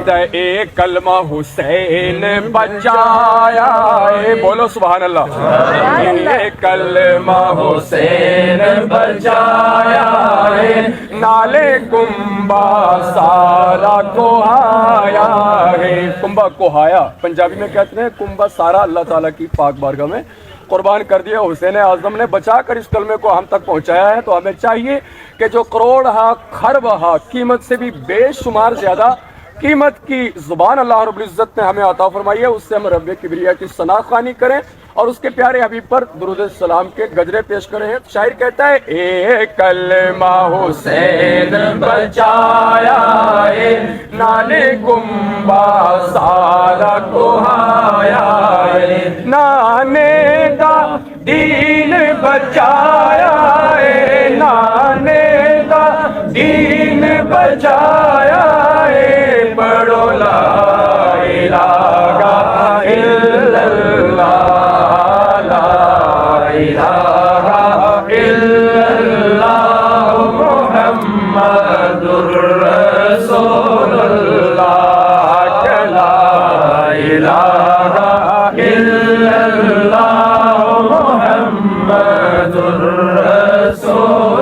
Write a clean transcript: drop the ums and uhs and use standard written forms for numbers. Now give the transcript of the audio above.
کہتا ہے ایک کلمہ حسین بچایا ہے، بولو سبحان اللہ، ایک کلمہ حسین بچایا ہے، نالے کنبا سارا کو آیا ہے۔ کنبا کو آیا پنجابی میں کہتے ہیں، کنبا سارا اللہ تعالیٰ کی پاک بارگاہ میں قربان کر دیا۔ حسین اعظم نے بچا کر اس کلمے کو ہم تک پہنچایا ہے، تو ہمیں چاہیے کہ جو کروڑ ہا خرب ہا قیمت سے بھی بے شمار زیادہ قیمت کی زبان اللہ رب العزت نے ہمیں عطا فرمائی ہے، اس سے ہم رب کبریا کی ثنا خوانی کریں اور اس کے پیارے حبیب پر درود السلام کے گجرے پیش کریں۔ شاعر کہتا ہے ایک کلمہ حسین بچایا ہے، نالے کنبا سارا کو آیا ہے، نانے دا دین بچایا ہے، نانے دا دین بچایا ہے، پڑھو لا الہ الا اللہ، لا الہ الا اللہ، محمد الرسول اللہ، لا الہ الا اللہ، محمد الرسول